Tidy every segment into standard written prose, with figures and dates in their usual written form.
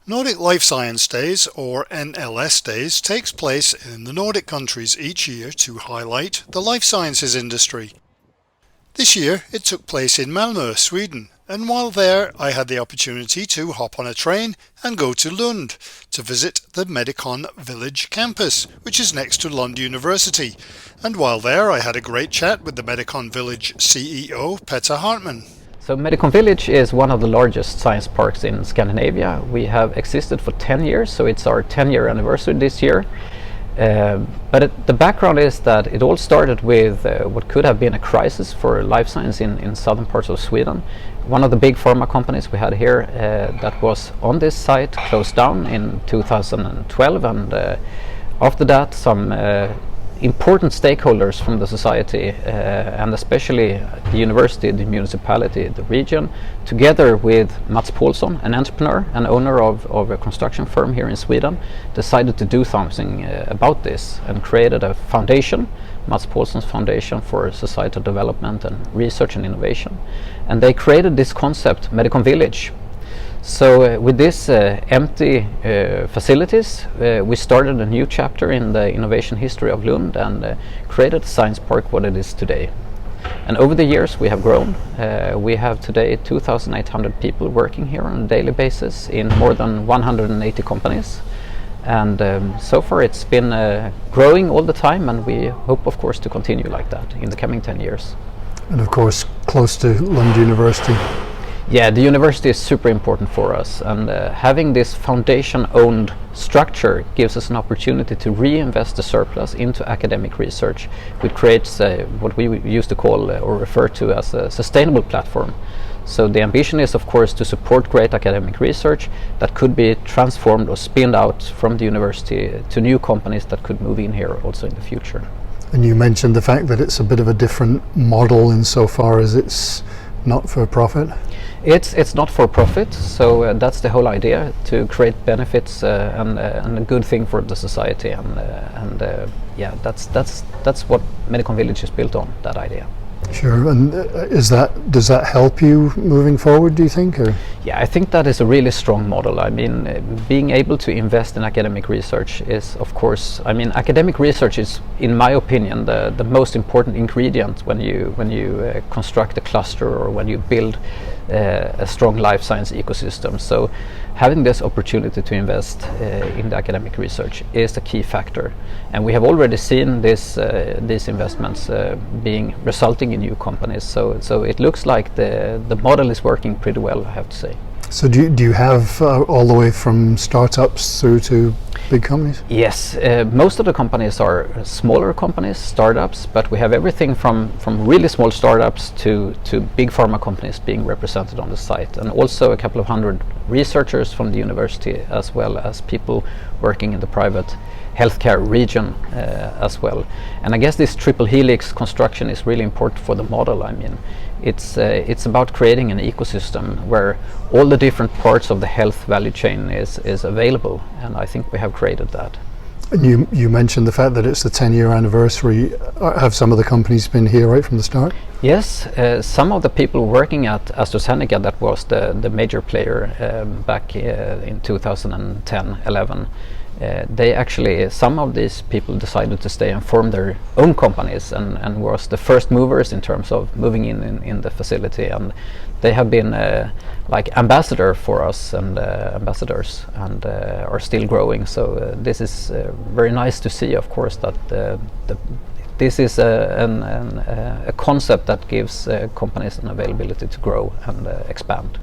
Nordic Life Science Days, or NLS Days, takes place in the Nordic countries each year to highlight the life sciences industry. This year it took place in Malmö, Sweden, and while there I had the opportunity to hop on a train and go to Lund to visit the Medicon Village campus, which is next to Lund University, and while there I had a great chat with the Medicon Village CEO, Hartman. So Medicon Village is one of the largest science parks in Scandinavia. We have existed for 10 years, so it's our 10-year anniversary this year. But the background is that it all started with what could have been a crisis for life science in southern parts of Sweden. One of the big pharma companies we had here that was on this site closed down in 2012, and after that some important stakeholders from the society and especially the university, the municipality, the region, together with Mats Paulsson, an entrepreneur and owner of a construction firm here in Sweden, decided to do something about this and created a foundation, Mats Paulsson's Foundation for Societal Development and Research and Innovation. And they created this concept, Medicon Village. So with this empty facilities, we started a new chapter in the innovation history of Lund and created a science park what it is today. And over the years we have grown. We have today 2,800 people working here on a daily basis in more than 180 companies. And so far it's been growing all the time, and we hope of course to continue like that in the coming 10 years. And of course close to Lund University. Yeah, the university is super important for us, and having this foundation-owned structure gives us an opportunity to reinvest the surplus into academic research, which creates what we used to call or refer to as a sustainable platform. So the ambition is, of course, to support great academic research that could be transformed or spinned out from the university to new companies that could move in here also in the future. And you mentioned the fact that it's a bit of a different model insofar as it's not for profit. It's not for profit, so that's the whole idea, to create benefits and a good thing for the society, and yeah, that's what Medicon Village is built on, that idea. Sure, and does that help you moving forward, do you think? Or? Yeah, I think that is a really strong model. I mean, being able to invest in academic research is, of course, I mean, academic research is, in my opinion, the most important ingredient when you construct a cluster or when you build a strong life science ecosystem. So having this opportunity to invest in the academic research is a key factor, and we have already seen these investments resulting in new companies. So it looks like the model is working pretty well, I have to say. So do you have all the way from startups through to big companies? Yes, most of the companies are smaller companies, startups, but we have everything from really small startups to big pharma companies being represented on the site, and also a couple of hundred researchers from the university, as well as people working in the private healthcare region as well. And I guess this triple helix construction is really important for the model. I mean, it's about creating an ecosystem where all the different parts of the health value chain is available, and I think we have created that. And you mentioned the fact that it's the 10-year anniversary. Have some of the companies been here right from the start? Yes, some of the people working at AstraZeneca, that was the major player back in 2010-11. They actually, some of these people decided to stay and form their own companies and was the first movers in terms of moving in the facility, and they have been like ambassador for us and ambassadors, and are still growing. So this is very nice to see, of course, that this is a concept that gives companies an availability to grow and expand.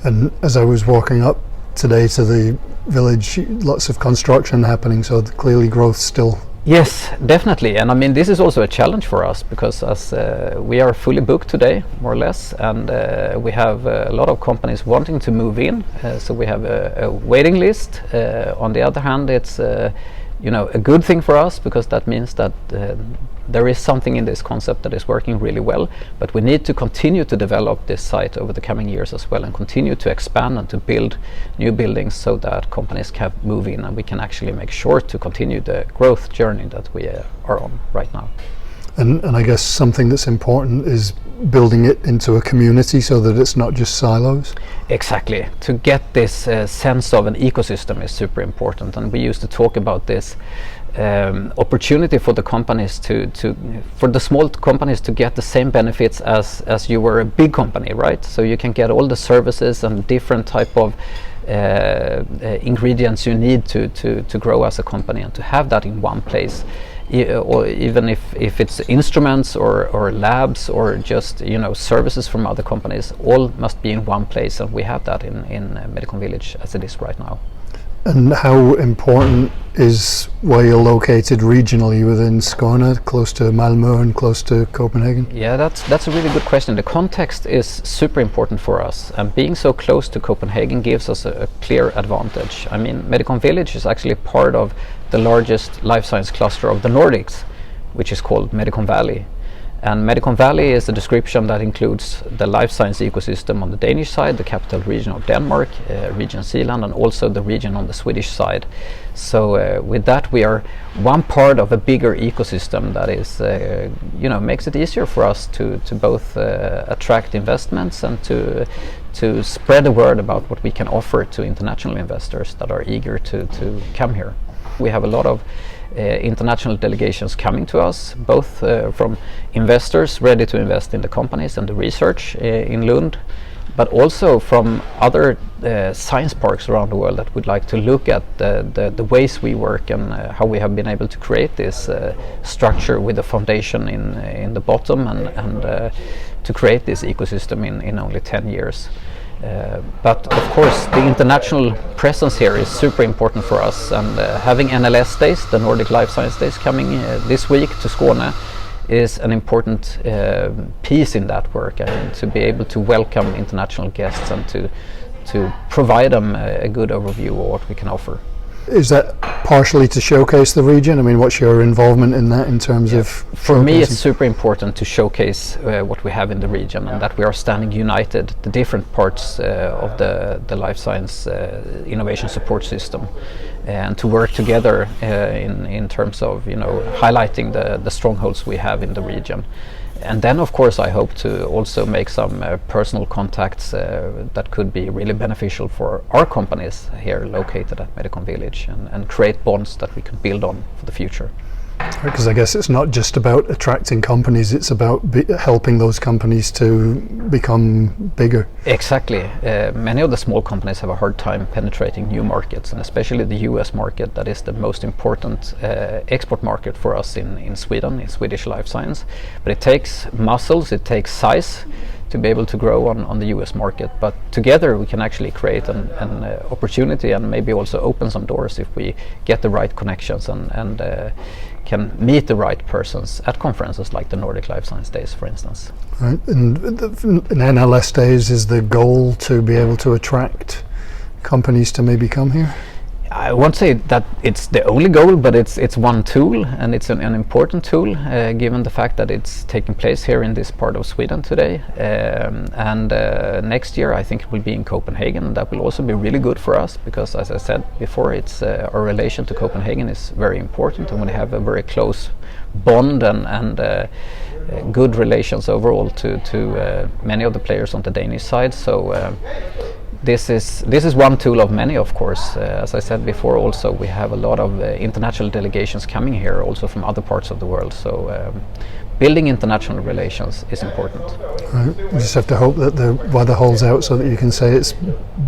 And as I was walking up today to the village, lots of construction happening, so clearly growth still. Yes, definitely. And I mean, this is also a challenge for us, because as we are fully booked today, more or less, and we have a lot of companies wanting to move in, so we have a waiting list. On the other hand, it's a good thing for us, because that means that there is something in this concept that is working really well, but we need to continue to develop this site over the coming years as well, and continue to expand and to build new buildings so that companies can move in, and we can actually make sure to continue the growth journey that we are on right now. And I guess something that's important is building it into a community so that it's not just silos? Exactly. To get this sense of an ecosystem is super important, and we used to talk about this opportunity for the companies for the small companies to get the same benefits as you were a big company, right? So you can get all the services and different type of ingredients you need to grow as a company, and to have that in one place. Or even if it's instruments or labs or just services from other companies, all must be in one place, and we have that in Medicon Village as it is right now. And how important is where you're located regionally within Skåne, close to Malmö and close to Copenhagen? Yeah, that's a really good question. The context is super important for us, and being so close to Copenhagen gives us a clear advantage. I mean, Medicon Village is actually part of the largest life science cluster of the Nordics, which is called Medicon Valley. And Medicon Valley is a description that includes the life science ecosystem on the Danish side, the capital region of Denmark, region Zealand, and also the region on the Swedish side. So with that, we are one part of a bigger ecosystem that is, makes it easier for us to both attract investments and to spread the word about what we can offer to international investors that are eager to come here. We have a lot of international delegations coming to us, both from investors ready to invest in the companies and the research in Lund, but also from other science parks around the world that would like to look at the ways we work and how we have been able to create this structure with a foundation in the bottom and to create this ecosystem in only 10 years. But of course the international presence here is super important for us, and having NLS Days, the Nordic Life Science Days, coming this week to Skåne is an important piece in that work. I mean, to be able to welcome international guests and to provide them a good overview of what we can offer. Is that partially to showcase the region? I mean, what's your involvement in that in terms of... For me, it's super important to showcase what we have in the region, and that we are standing united, the different parts of the life science innovation support system, and to work together in terms of highlighting the strongholds we have in the region. And then, of course, I hope to also make some personal contacts that could be really beneficial for our companies here located at Medicon Village, and create bonds that we can build on for the future. Because I guess it's not just about attracting companies, it's about helping those companies to become bigger. Exactly. Many of the small companies have a hard time penetrating new markets, and especially the US market, that is the most important export market for us in Sweden, in Swedish life science. But it takes muscles, it takes size to be able to grow on the US market. But together we can actually create an opportunity, and maybe also open some doors if we get the right connections and can meet the right persons at conferences like the Nordic Life Science Days, for instance. Right, and in NLS Days, is the goal to be able to attract companies to maybe come here? I won't say that it's the only goal, but it's one tool, and it's an important tool given the fact that it's taking place here in this part of Sweden today. And next year I think it will be in Copenhagen. That will also be really good for us, because as I said before, it's our relation to Copenhagen is very important, and we have a very close bond and good relations overall to many of the players on the Danish side. So this is one tool of many, of course. As I said before, also we have a lot of international delegations coming here, also from other parts of the world. So building international relations is important. Right. We just have to hope that the weather holds out so that you can say it's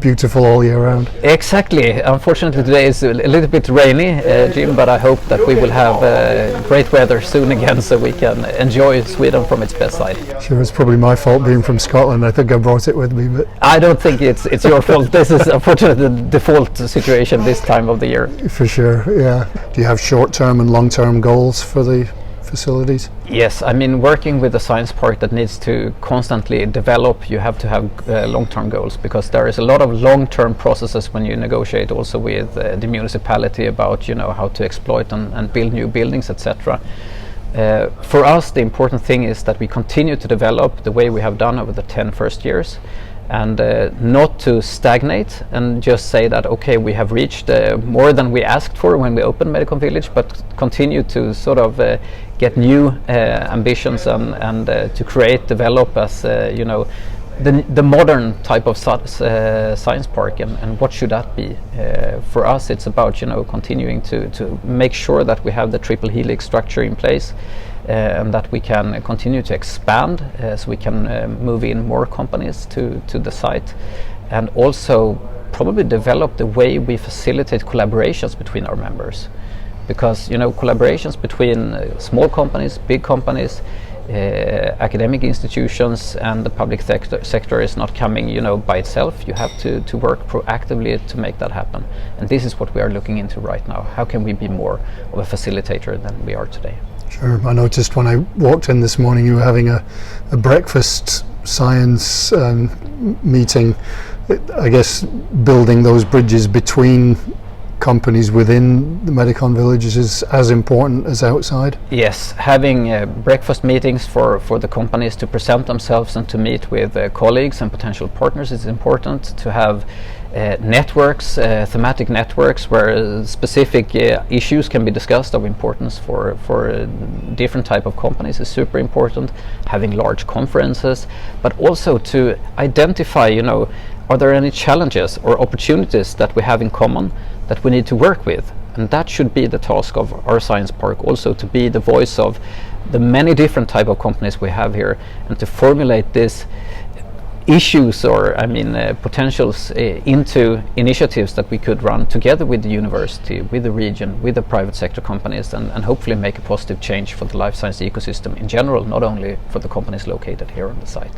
beautiful all year round. Exactly. Unfortunately today is a little bit rainy, Jim, but I hope that we will have great weather soon again, so we can enjoy Sweden from its best side. Sure, it's probably my fault being from Scotland. I think I brought it with me, but I don't think it's your fault. This is unfortunately the default situation this time of the year. For sure, yeah. Do you have short-term and long-term goals for the facilities? Yes, I mean, working with a science park that needs to constantly develop, you have to have long-term goals, because there is a lot of long-term processes when you negotiate also with the municipality about how to exploit and build new buildings, etc. For us, the important thing is that we continue to develop the way we have done over the 10 first years, and not to stagnate and just say that okay, we have reached more than we asked for when we opened Medicon Village, but continue to sort of get new ambitions and to create, develop as the modern type of science park, and what should that be? For us, it's about continuing to make sure that we have the triple helix structure in place, and that we can continue to expand, so we can move in more companies to the site, and also probably develop the way we facilitate collaborations between our members, because collaborations between small companies, big companies, academic institutions and the public sector is not coming by itself. You have to work proactively to make that happen, and this is what we are looking into right now. How can we be more of a facilitator than we are today? Sure. I noticed when I walked in this morning you were having a breakfast science meeting. I guess building those bridges between companies within the Medicon Village is as important as outside? Yes, having breakfast meetings for the companies to present themselves and to meet with colleagues and potential partners is important. To have networks, thematic networks where specific issues can be discussed of importance for different type of companies is super important. Having large conferences, but also to identify, are there any challenges or opportunities that we have in common that we need to work with? And that should be the task of our science park, also to be the voice of the many different type of companies we have here, and to formulate these issues or potentials into initiatives that we could run together with the university, with the region, with the private sector companies, and hopefully make a positive change for the life science ecosystem in general, not only for the companies located here on the site.